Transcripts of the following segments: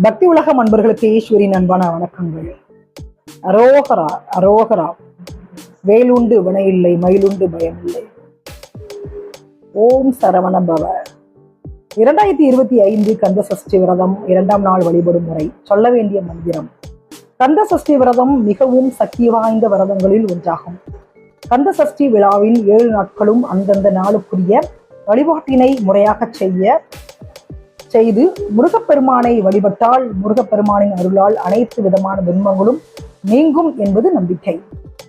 பக்தி உலகம் அன்பர்களுக்கு ஈஸ்வரின் அன்பான வணக்கங்கள். அரோகரா அரோகரா. வேலுண்டு வினையில்லை, மயிலுண்டு பயமில்லை. ஓம் சரவண பவ. 2025 கந்த சஷ்டி விரதம் 2ஆம் நாள் வழிபடும் முறை. சொல்ல வேண்டிய மந்திரம். கந்த சஷ்டி விரதம் மிகவும் சக்தி வாய்ந்த விரதங்களில் ஒன்றாகும். கந்த சஷ்டி விழாவில் 7 நாட்களும் அந்தந்த நாளுக்குரிய வழிபாட்டினை முறையாக செய்து முருகப்பெருமானை வழிபட்டால் முருகப்பெருமானின் அருளால் அனைத்து விதமான துன்பங்களும் நீங்கும் என்பது நம்பிக்கை.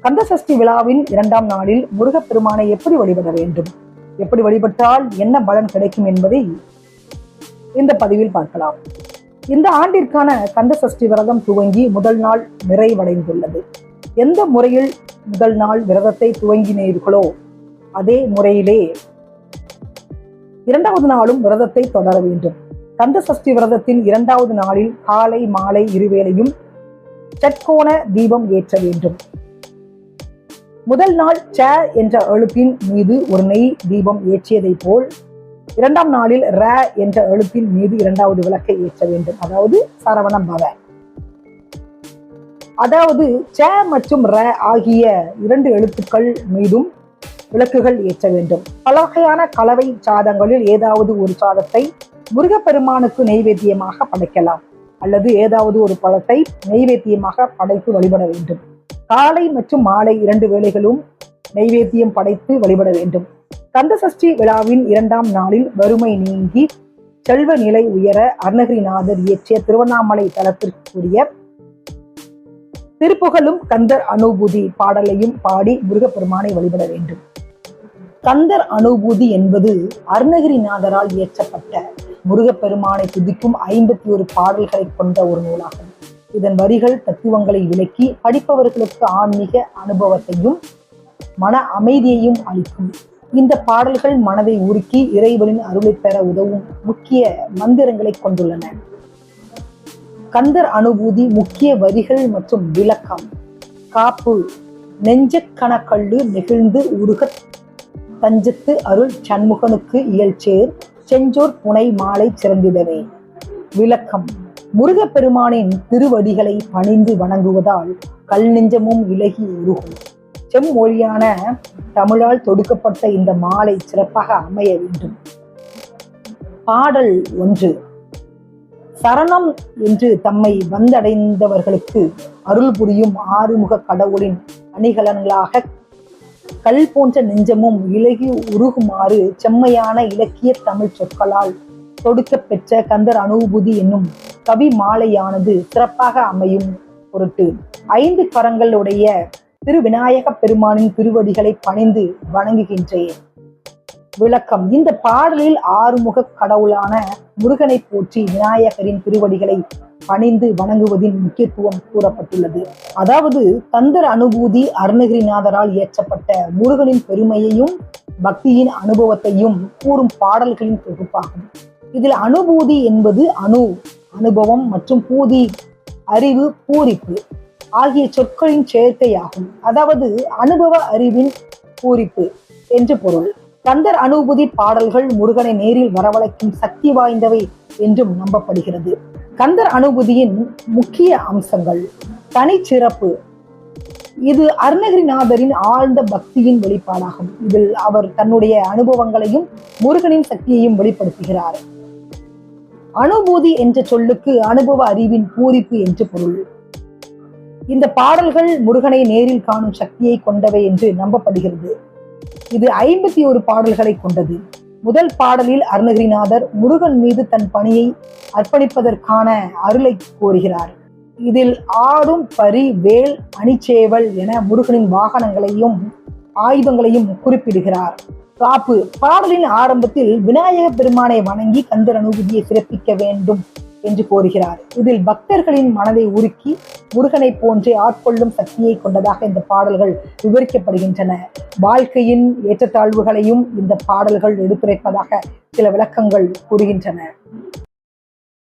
கந்த சஷ்டி விழாவின் 2ஆம் நாளில் முருகப்பெருமானை எப்படி வழிபட வேண்டும், எப்படி வழிபட்டால் என்ன பலன் கிடைக்கும் என்பதை இந்த பதிவில் பார்க்கலாம். இந்த ஆண்டிற்கான கந்த சஷ்டி விரதம் துவங்கி முதல் நாள் நிறைவடைந்துள்ளது. எந்த முறையில் முதல் நாள் விரதத்தை துவங்கினீர்களோ அதே முறையிலே 2வது நாளும் விரதத்தை தொடர வேண்டும். கந்த சஷ்டி விரதத்தின் 2வது நாளில் காலை மாலை இருவேளையும் சட்கோண தீபம் ஏற்ற வேண்டும். முதல் நாள் ச என்ற எழுத்தின் மீது ஒரு நெய் தீபம் ஏற்றியதை போல் 2ஆம் நாளில் ர என்ற எழுத்தின் மீது 2வது விளக்கை ஏற்ற வேண்டும். அதாவது சரவணம் பவ. அதாவது ச மற்றும் ர ஆகிய 2 எழுத்துக்கள் மீதும் விளக்குகள் ஏற்ற வேண்டும். பல வகையான கலவை சாதங்களில் ஏதாவது ஒரு சாதத்தை முருகப்பெருமானுக்கு நெய்வேத்தியமாக படைக்கலாம், அல்லது ஏதாவது ஒரு பழத்தை நெய்வேத்தியமாக படைத்து வழிபட வேண்டும். காலை மற்றும் மாலை 2 வேளைகளும் நெய்வேத்தியம் படைத்து வழிபட வேண்டும். கந்த சஷ்டி விழாவின் 2ஆம் நாளில் வறுமை நீங்கி செல்வ நிலை உயர அருணகிரிநாதர் இயற்றிய திருவண்ணாமலை தலத்திற்குரிய திருப்புகழும் கந்தர் அனுபூதி பாடலையும் பாடி முருகப்பெருமானை வழிபட வேண்டும். கந்தர் அனுபூதி என்பது அருணகிரிநாதரால் இயற்றப்பட்ட முருகப்பெருமானை துதிக்கும் 51 பாடல்களை கொண்ட ஒரு நூலாகும். இதன் வரிகள் தத்துவங்களை விளக்கி படிப்பவர்களுக்கு ஆன்மீக அனுபவத்தையும் மன அமைதியையும் அளிக்கும். இந்த பாடல்கள் மனதை உருக்கி இறைவனின் அருளை பெற உதவும் முக்கிய மந்திரங்களை கொண்டுள்ளன. கந்தர் அனுபூதி முக்கிய வரிகள் மற்றும் விளக்கம். காப்பு. நெஞ்ச கணக்கல்லு நெகிழ்ந்து உருக தஞ்சத்து அருள் சண்முகனுக்கு இயல்சேர் செஞ்சோர் புனை மாலை சிறந்திடவே. விளக்கம். முருகப்பெருமானின் திருவடிகளை பணிந்து வணங்குவதால் கல் நெஞ்சமும் இலகி உருகும். செம்மொழியான தமிழால் தொடுக்கப்பட்ட இந்த மாலை சிறப்பாக அமைய வேண்டும். பாடல் 1. சரணம் என்று தம்மை வந்தடைந்தவர்களுக்கு அருள் புரியும் ஆறுமுக கடவுளின் அணிகலன்களாக கல் போன்ற நெஞ்சமும் இலகி உருகுமாறு செம்மையான இலக்கிய தமிழ் சொற்களால் தொடுக்க பெற்ற கந்தர் அனுபூதி என்னும் கவி மாலையானது சிறப்பாக அமையும் பொருட்டு 5 கரங்களுடைய திரு விநாயக பெருமானின் திருவடிகளை பணிந்து வணங்குகின்றேன். விளக்கம். இந்த பாடலில் ஆறுமுக கடவுளான முருகனை போற்றி விநாயகரின் திருவடிகளை பணிந்து வணங்குவதின் முக்கியத்துவம் கூறப்பட்டுள்ளது. அதாவது கந்தர் அனுபூதி அருணகிரிநாதரால் இயற்றப்பட்ட முருகனின் பெருமையையும் பக்தியின் அனுபவத்தையும் கூறும் பாடல்களின் தொகுப்பாகும். இதில் அனுபூதி என்பது அனுபவம் மற்றும் பூதி அறிவு, பூரிப்பு ஆகிய சொற்களின் சேர்க்கையாகும். அதாவது அனுபவ அறிவின் பூரிப்பு என்று பொருள். கந்தர் அனுபூதி பாடல்கள் முருகனை நேரில் வரவழைக்கும் சக்தி வாய்ந்தவை என்றும் நம்பப்படுகிறது. கந்தர் அனுபூதியின் முக்கிய அம்சங்கள். தனிச்சிறப்பு. இது அருணகிரிநாதரின் ஆழ்ந்த பக்தியின் வெளிப்பாடாகும். இதில் அவர் தன்னுடைய அனுபவங்களையும் முருகனின் சக்தியையும் வெளிப்படுத்துகிறார். அனுபூதி என்ற சொல்லுக்கு அனுபவ அறிவின் பூரிப்பு என்று பொருள். இந்த பாடல்கள் முருகனை நேரில் காணும் சக்தியை கொண்டவை என்று நம்பப்படுகிறது. இது 51 பாடல்களை கொண்டது. முதல் பாடலில் அருணகிரிநாதர் முருகன் மீது தன் பணியை அர்ப்பணிப்பதற்கான அருளை கோருகிறார். இதில் ஆடும் பரி, வேல், அணிச்சேவல் என முருகனின் வாகனங்களையும் ஆயுதங்களையும் குறிப்பிடுகிறார். காப்பு. பாடலின் ஆரம்பத்தில் விநாயக பெருமானை வணங்கி கந்தர் அனுபூதியை சிறப்பிக்க வேண்டும் என்று கோருகிறார். இதில் பக்தர்களின் மனதை உருக்கி முருகனை போன்றே ஆட்கொள்ளும் சக்தியை கொண்டதாக இந்த பாடல்கள் விவரிக்கப்படுகின்றன. வாழ்க்கையின் ஏற்றத்தாழ்வுகளையும் இந்த பாடல்கள் எடுத்துரைப்பதாக சில விளக்கங்கள் கூறுகின்றன.